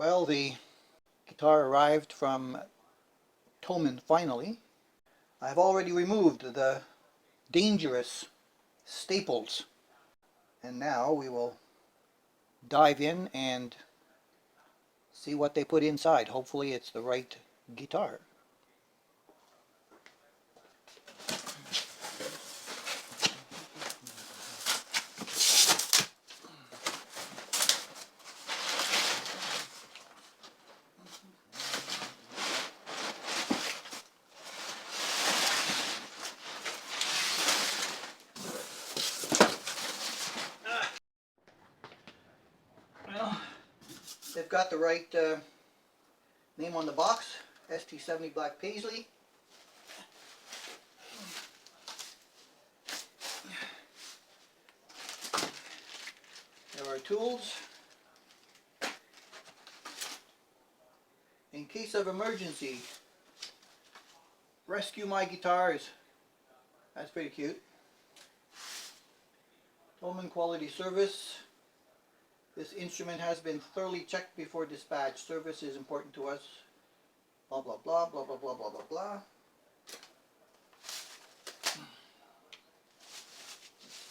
Well, the guitar arrived from Toman finally. I've already removed the dangerous staples, and now we will dive in and see what they put inside. Hopefully it's the right guitar. Well, they've got the right name on the box, ST-70 Black Paisley. There are tools. In case of emergency, rescue my guitars. That's pretty cute. Toman quality service. This instrument has been thoroughly checked before dispatch. Service is important to us. Blah blah blah blah blah blah blah blah blah.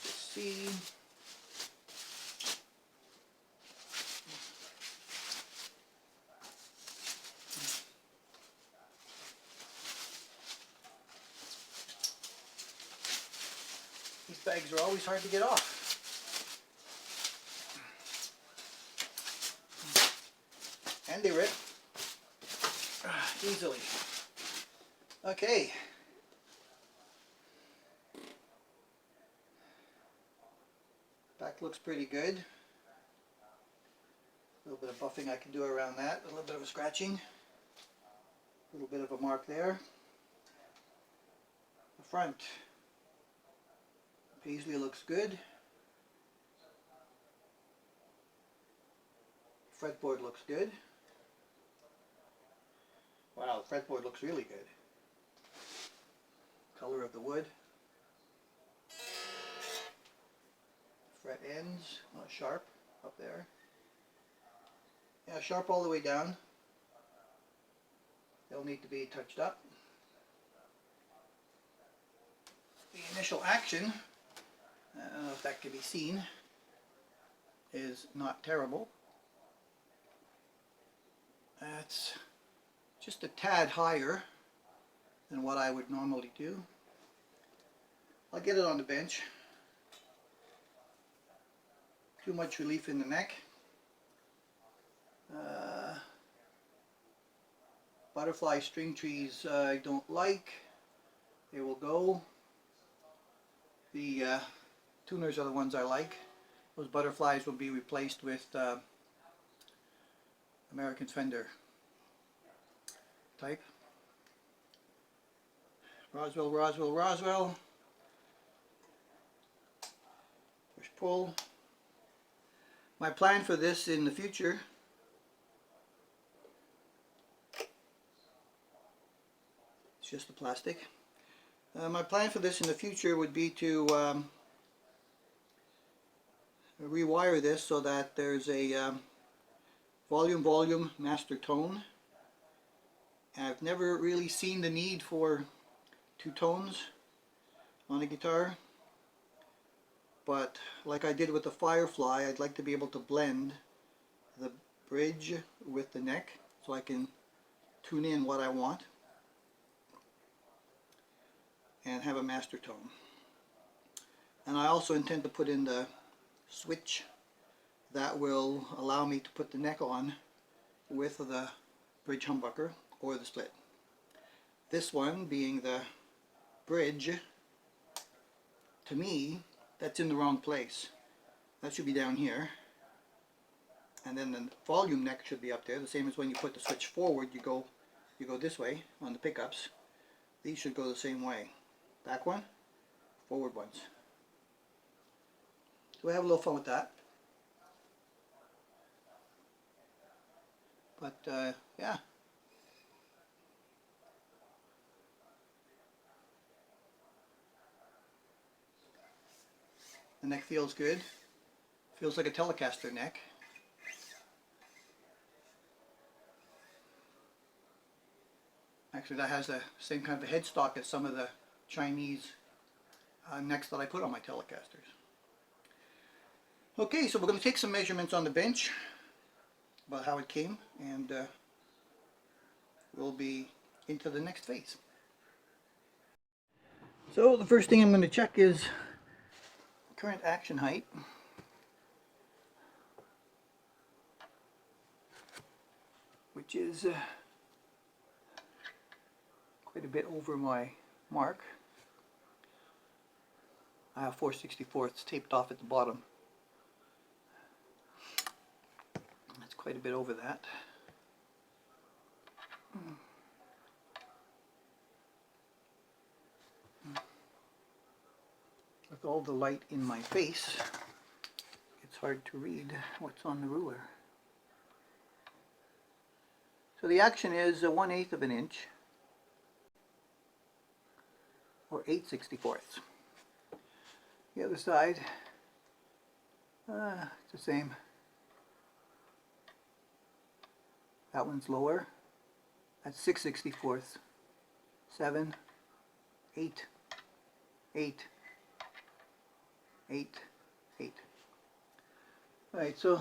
Let's see. These bags are always hard to get off. And they rip easily. Okay. Back looks pretty good. A little bit of buffing I can do around that. A little bit of a scratching. A little bit of a mark there. The front. Paisley looks good. Fretboard looks good. Wow, the fretboard looks really good. Color of the wood. Fret ends, not sharp up there. Yeah, sharp all the way down. They'll need to be touched up. The initial action, I don't know if that can be seen, is not terrible. That's just a tad higher than what I would normally do. I'll get it on the bench. Too much relief in the neck. Butterfly string trees I don't like. They will go. The tuners are the ones I like. Those butterflies will be replaced with American Fender type. Roswell, Roswell, Roswell. Push pull. My plan for this in the future it's just the plastic. My plan for this in the future would be to rewire this so that there's a volume master tone. I've never really seen the need for two tones on a guitar, but like I did with the Firefly, I'd like to be able to blend the bridge with the neck so I can tune in what I want and have a master tone. And I also intend to put in the switch that will allow me to put the neck on with the bridge humbucker or the split. This one being the bridge, to me that's in the wrong place. That should be down here, and then the volume neck should be up there, the same as when you put the switch forward, you go this way on the pickups. These should go the same way. Back one, forward ones. So we have a little fun with that. But yeah. The neck feels good. Feels like a Telecaster neck. Actually, that has the same kind of a headstock as some of the Chinese necks that I put on my Telecasters. Okay, so we're going to take some measurements on the bench about how it came, and we'll be into the next phase. So the first thing I'm going to check is current action height. Which is quite a bit over my mark. I have 4/64 taped off at the bottom. That's quite a bit over that. With all the light in my face, it's hard to read what's on the ruler. So the action is 1/8 of an inch, or 8/64. The other side, it's the same. That one's lower. That's 6/64. 7, 8, 8, 8, 8. All right, so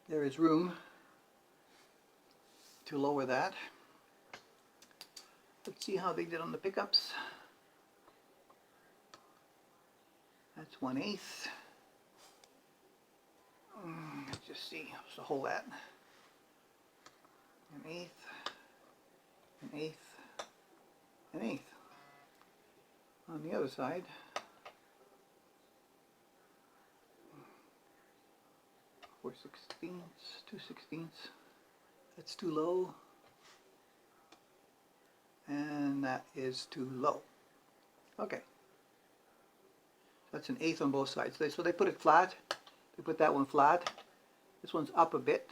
there is room to lower that. Let's see how they did on the pickups. That's 1/8. Let's just see. So hold that. 1/8, 1/8, 1/8. On the other side, 4/16, 2/16. That's too low, and that is too low. Okay, that's 1/8 on both sides. So they put it flat. They put that one flat. This one's up a bit.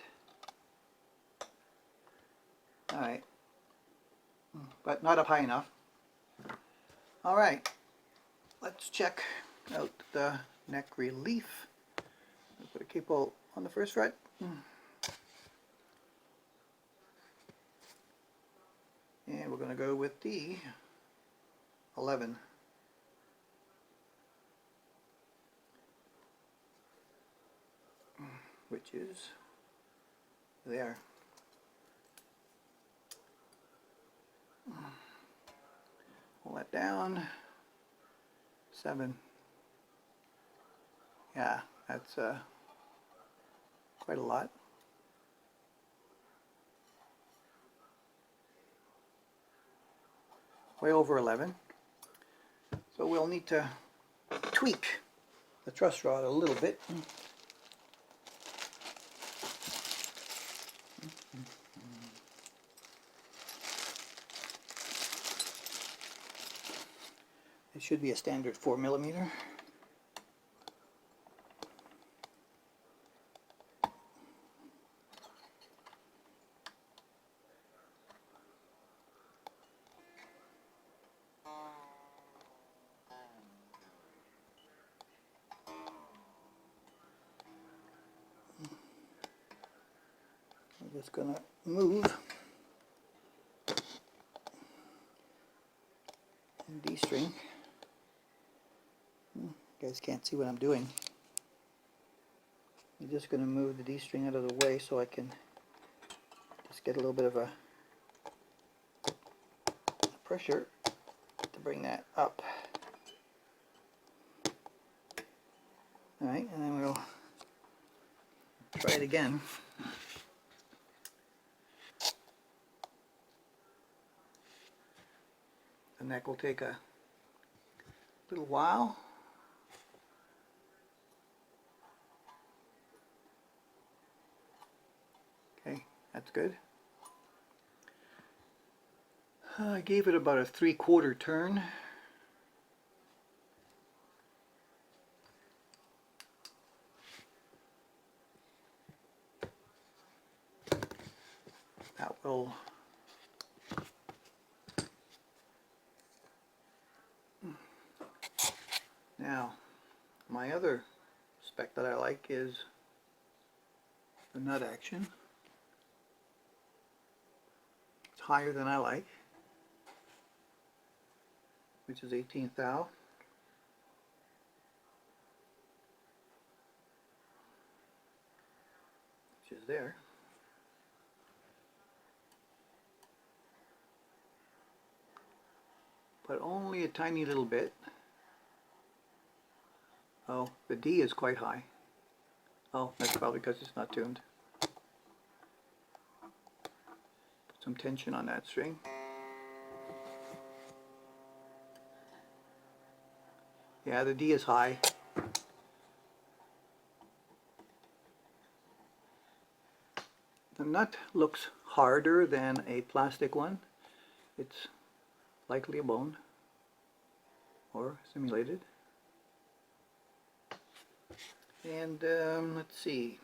All right, but not up high enough. All right, let's check out the neck relief. I'll put a capo on the first fret. And we're going to go with the 11. Which is there. Pull that down. 7. Yeah, that's quite a lot. Way over 11. So we'll need to tweak the truss rod a little bit. It should be a standard 4mm. I'm just going to move and D-string. You guys can't see what I'm doing. I'm just going to move the D-string out of the way so I can just get a little bit of a pressure to bring that up. Alright, and then we'll try it again. The neck will take a little while. Okay, that's good. I gave it about a 3/4 turn. That will now, my other spec that I like is the nut action. It's higher than I like, which is 18th thou. Which is there. But only a tiny little bit. Oh, the D is quite high. Oh, that's probably because it's not tuned. Put some tension on that string. Yeah, the D is high. The nut looks harder than a plastic one. It's likely a bone or simulated. And let's see,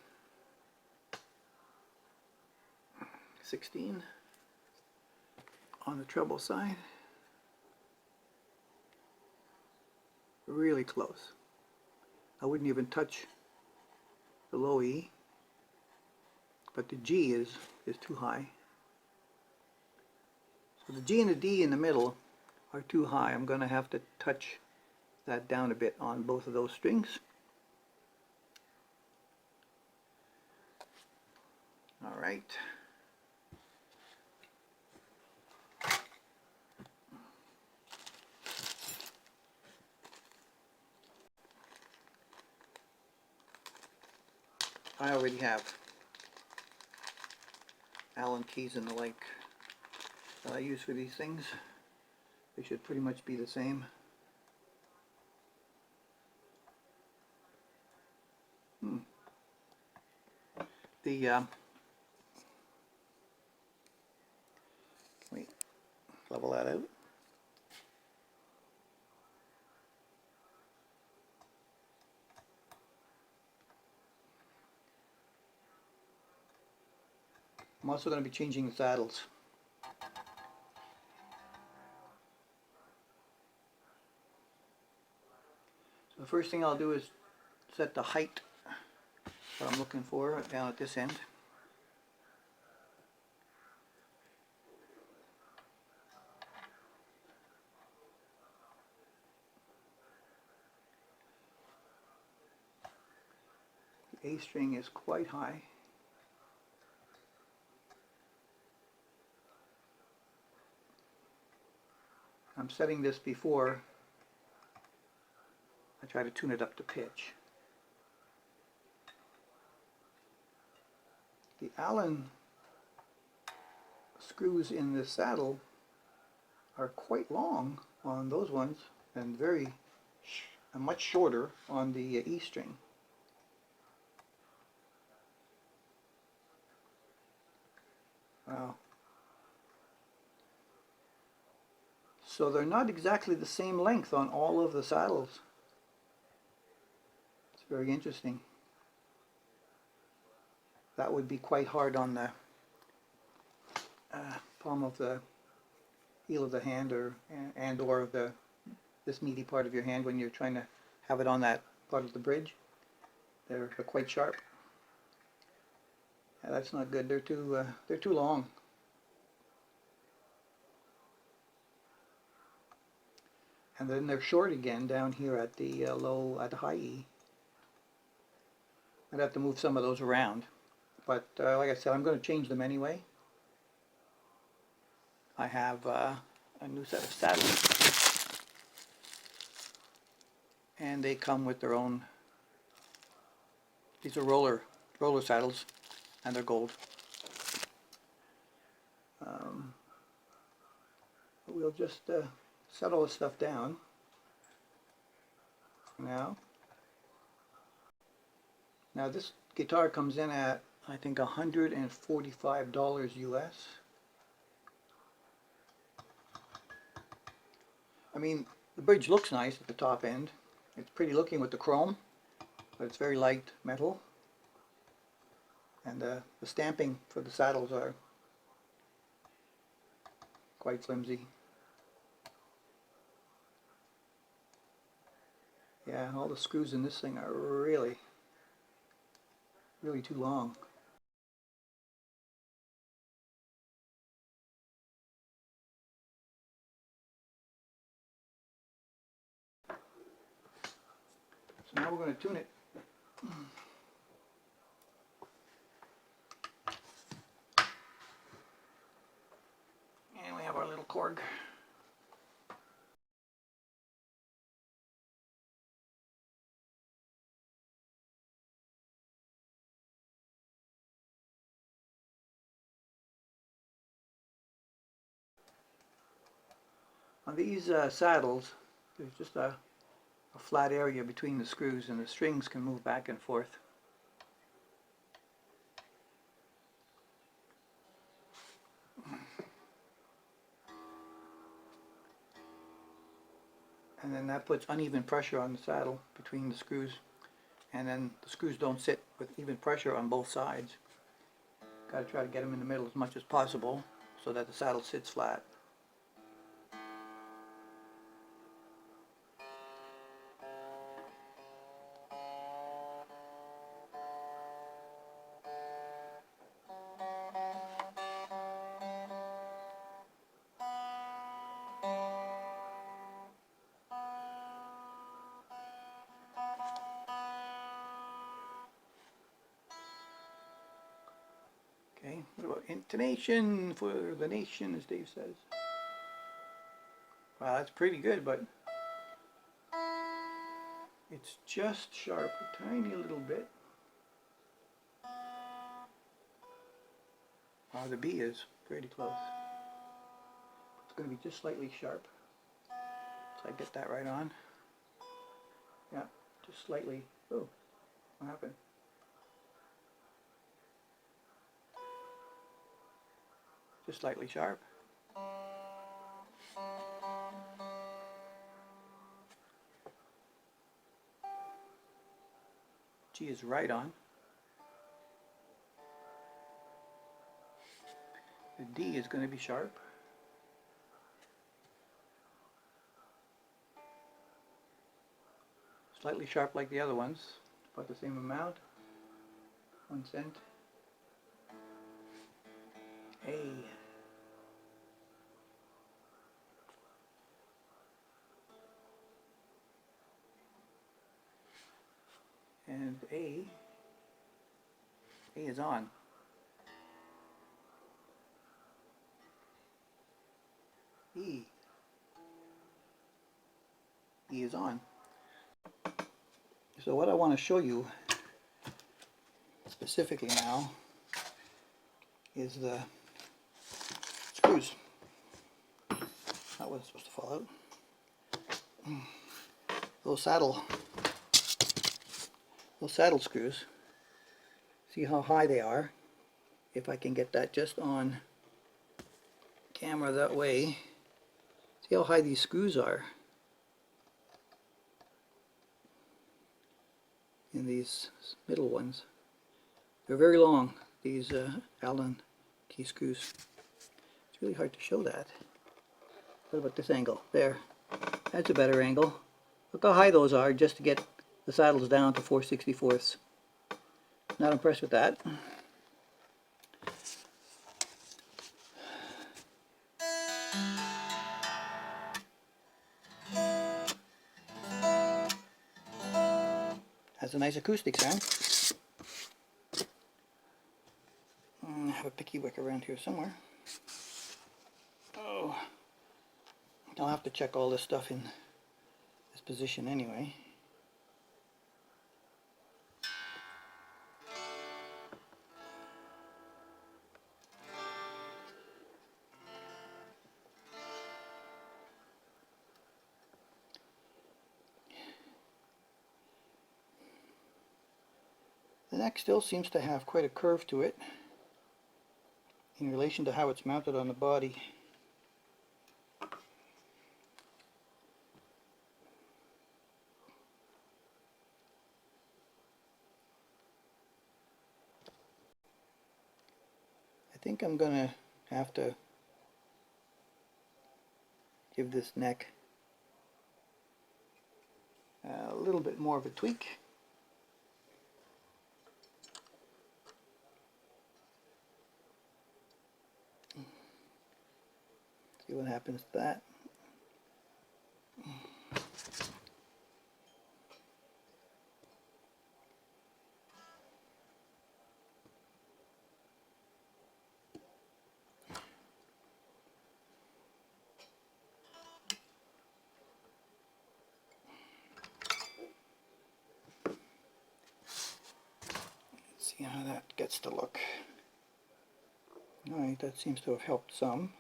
16 on the treble side. Really close. I wouldn't even touch the low E, but the G is too high. So the G and the D in the middle are too high. I'm going to have to touch that down a bit on both of those strings. All right. I already have Allen keys and the like that I use for these things. They should pretty much be the same. Wait, level that out. I'm also going to be changing the saddles. So the first thing I'll do is set the height that I'm looking for down at this end. The A string is quite high. I'm setting this before I try to tune it up to pitch. The Allen screws in this saddle are quite long on those ones and much shorter on the E string. Wow. So they're not exactly the same length on all of the saddles. It's very interesting. That would be quite hard on the palm of the heel of the hand or this meaty part of your hand when you're trying to have it on that part of the bridge. They're quite sharp. Yeah, that's not good. They're too long. And then they're short again down here at the at the high E. I'd have to move some of those around, but like I said, I'm going to change them anyway. I have a new set of saddles, and they come with their own. These are roller saddles, and they're gold. We'll just set all this stuff down now. Now this guitar comes in at, I think, $145 US. I mean, the bridge looks nice at the top end. It's pretty looking with the chrome, but it's very light metal. And the stamping for the saddles are quite flimsy. Yeah, all the screws in this thing are really too long. Now we're going to tune it. And we have our little Korg. On these saddles, there's just a flat area between the screws, and the strings can move back and forth. And then that puts uneven pressure on the saddle between the screws, and then the screws don't sit with even pressure on both sides. Got to try to get them in the middle as much as possible so that the saddle sits flat. Okay, what about intonation for the nation, as Dave says? Wow, that's pretty good, but it's just sharp, a tiny little bit. Wow, the B is pretty close. It's going to be just slightly sharp. So I get that right on. Yeah, just slightly. Oh, what happened? Just slightly sharp. G is right on. The D is going to be sharp. Slightly sharp like the other ones, about the same amount. 1 cent. A. And A is on. E is on. So what I want to show you specifically now is the screws. That wasn't supposed to fall out. Those saddle screws. See how high they are? If I can get that just on camera that way. See how high these screws are. And these middle ones. They're very long, these Allen key screws. It's really hard to show that. What about this angle? There. That's a better angle. Look how high those are just to get the saddles down to 4/64. Not impressed with that. Has a nice acoustic sound. I have a picky wick around here somewhere. Oh, I'll have to check all this stuff in this position anyway. The neck still seems to have quite a curve to it in relation to how it's mounted on the body. I think I'm going to have to give this neck a little bit more of a tweak. See what happens to that. See how that gets to look. Alright, that seems to have helped some.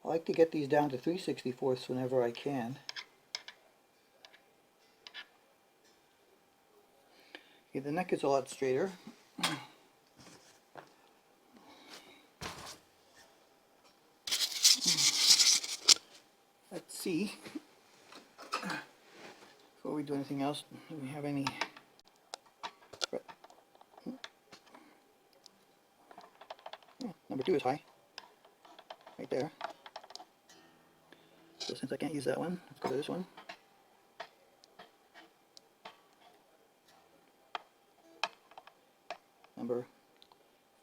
I like to get these down to 3/64 whenever I can. Okay, the neck is a lot straighter. Let's see, before we do anything else, do we have any fret? Yeah, number 2 is high, right there. So since I can't use that one, let's go to this one. Number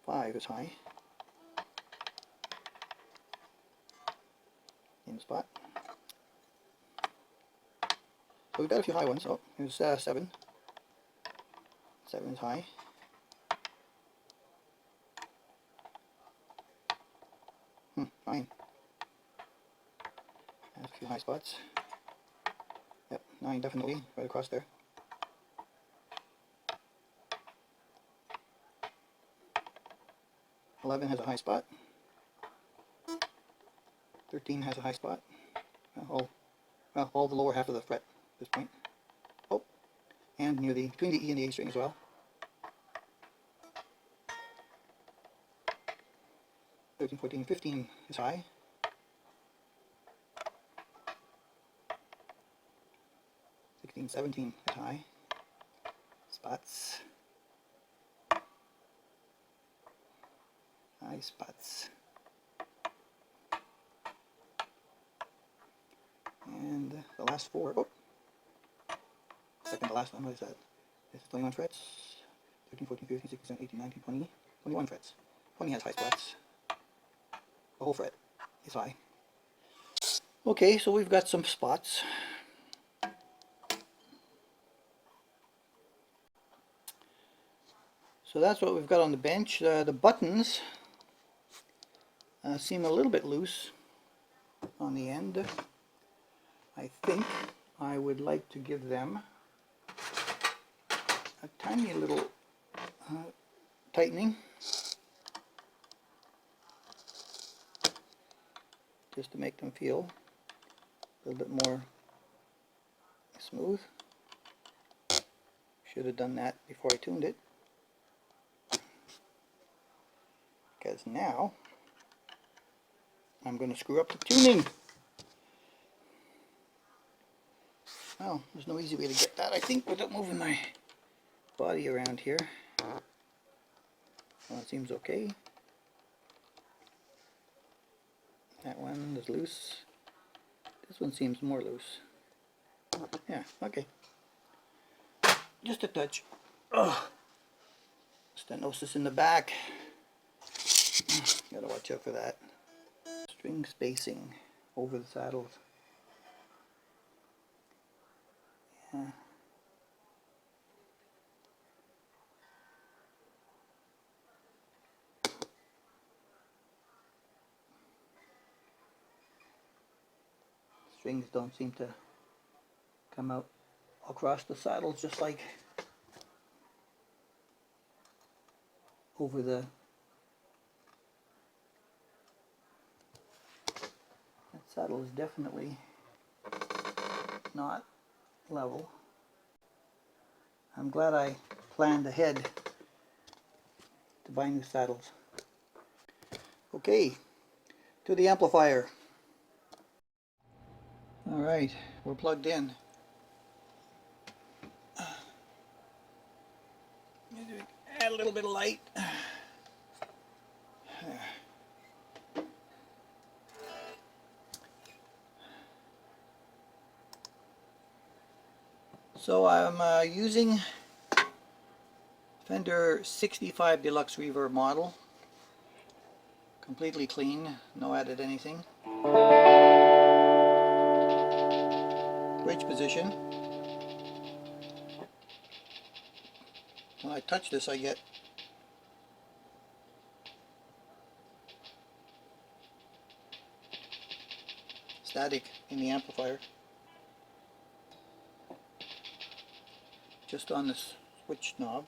5 is high. In the spot. So we've got a few high ones. Oh, here's 7. 7 is high. Fine. There's a few high spots. Yep, 9 definitely, right across there. 11 has a high spot. 13 has a high spot. All the lower half of the fret at this point. Oh, and near between the E and the A string as well. 13, 14, 15 is high. 16, 17 is high. Spots. High spots. And the last 4, second to last one, what is that? This is 21 frets. 13, 14, 15, 16, 17, 18, 19, 20. 21 frets. 20 has high spots. The whole fret is high. Okay, so we've got some spots. So that's what we've got on the bench. The buttons seem a little bit loose on the end. I think I would like to give them a tiny little tightening, just to make them feel a little bit more smooth. Should have done that before I tuned it, because now I'm going to screw up the tuning. Well, there's no easy way to get that, I think, without moving my body around here. Well, it seems okay. That one is loose. This one seems more loose. Yeah, okay. Just a touch. Oh, stenosis in the back. Gotta watch out for that. String spacing over the saddles. Yeah. Strings don't seem to come out across the saddles just like over the that saddle is definitely not level. I'm glad I planned ahead to buy new saddles. Okay, to the amplifier. Alright, we're plugged in. Add a little bit of light. So I'm using Fender 65 Deluxe Reverb model. Completely clean, no added anything. Bridge position. When I touch this, I get static in the amplifier. Just on this switch knob.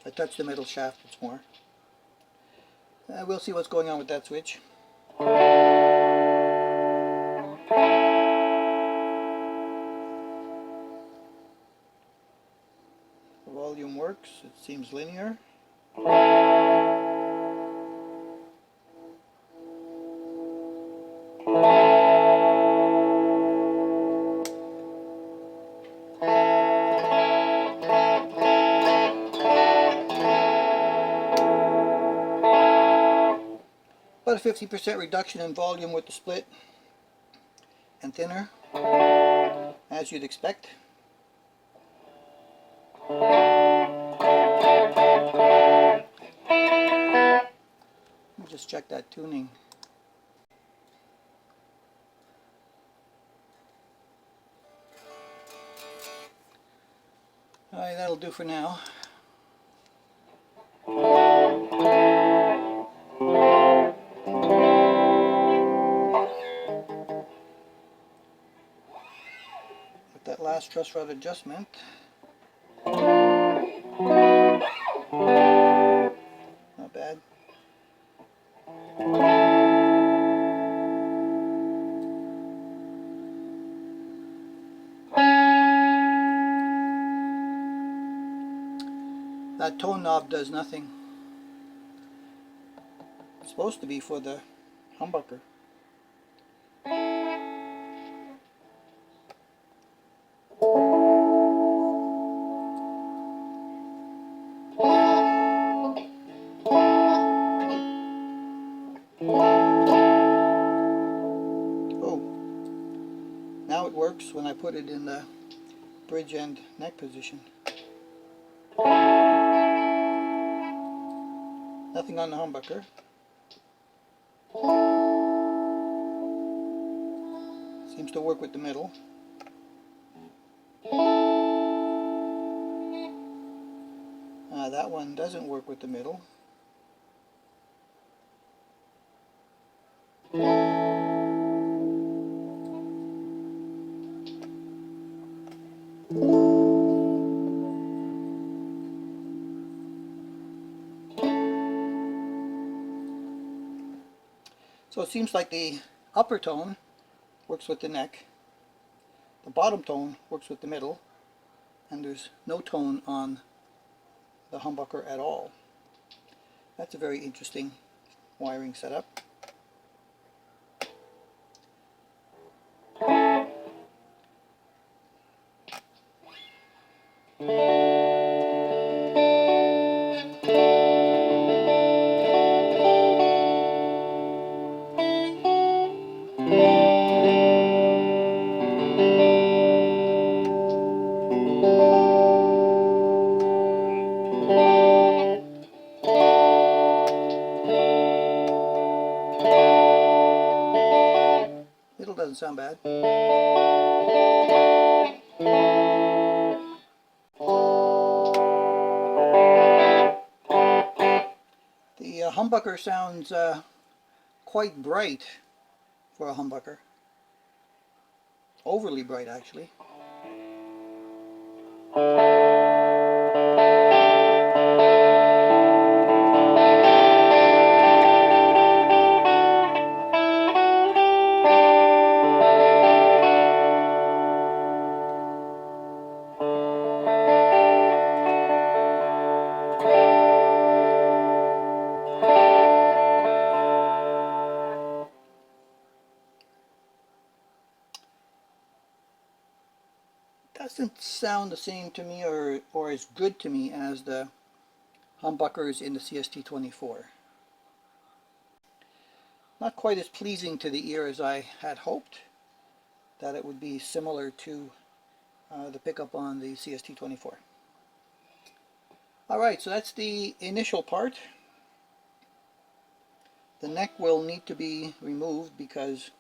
If I touch the metal shaft, it's more. We'll see what's going on with that switch. The volume works, it seems linear. About a 50% reduction in volume with the split and thinner, as you'd expect. Just check that tuning. Alright, that'll do for now. With that last truss rod adjustment, not bad. That tone knob does nothing. It's supposed to be for the humbucker. Oh, now it works when I put it in the bridge and neck position. Nothing on the humbucker. Seems to work with the middle. That one doesn't work with the middle. So it seems like the upper tone works with the neck, the bottom tone works with the middle, and there's no tone on the humbucker at all. That's a very interesting wiring setup. Middle doesn't sound bad. The humbucker sounds quite bright for a humbucker. Overly bright, actually. Doesn't sound the same to me or as good to me as the humbuckers in the ST-24. Not quite as pleasing to the ear as I had hoped, that it would be similar to the pickup on the CST-24. Alright, so that's the initial part. The neck will need to be removed because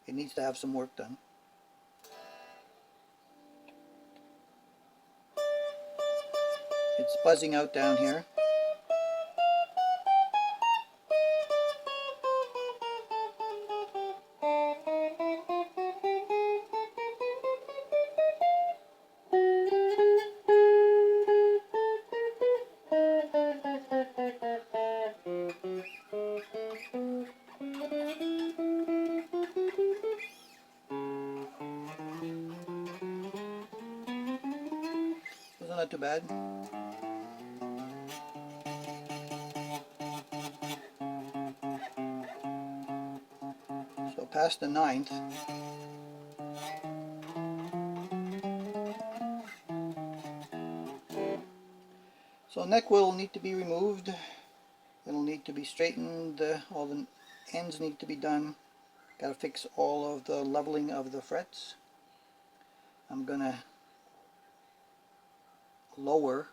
it needs to have some work done. It's buzzing out down here. Isn't that too bad? So past the 9th. So neck will need to be removed. It'll need to be straightened. All the ends need to be done. Got to fix all of the leveling of the frets. I'm gonna lower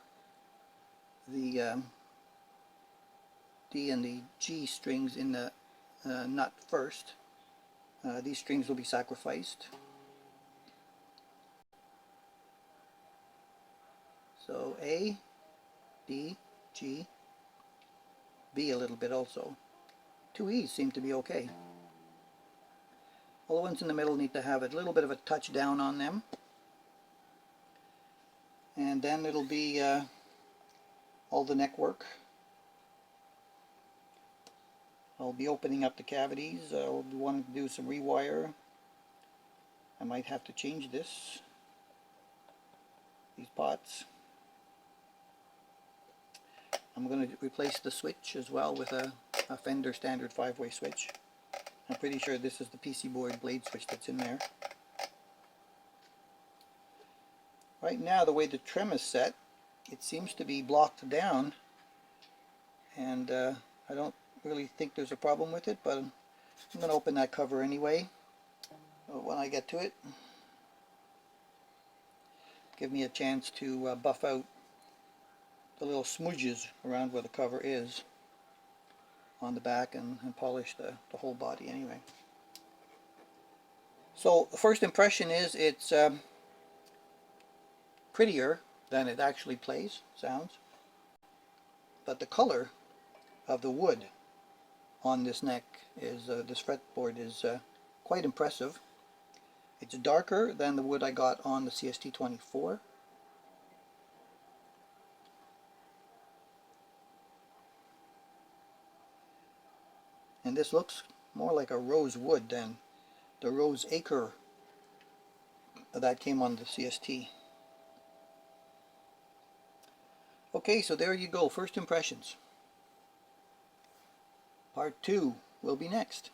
the D and the G strings in the nut first. These strings will be sacrificed. So A, D, G, B a little bit also. 2 E's seem to be okay. All the ones in the middle need to have a little bit of a touch down on them. And then it'll be all the neck work. I'll be opening up the cavities. I'll want to do some rewire. I might have to change these pots. I'm going to replace the switch as well with a Fender standard 5-way switch. I'm pretty sure this is the PC board blade switch that's in there. Right now, the way the trim is set, it seems to be blocked down, and I don't really think there's a problem with it, but I'm going to open that cover anyway when I get to it. Give me a chance to buff out the little smudges around where the cover is on the back and polish the whole body anyway. So the first impression is it's prettier than it actually sounds, but the color of the wood on this neck is this fretboard is quite impressive. It's darker than the wood I got on the CST-24. And this looks more like a rose wood than the rose acre that came on the CST. Okay, so there you go, first impressions. Part 2 will be next.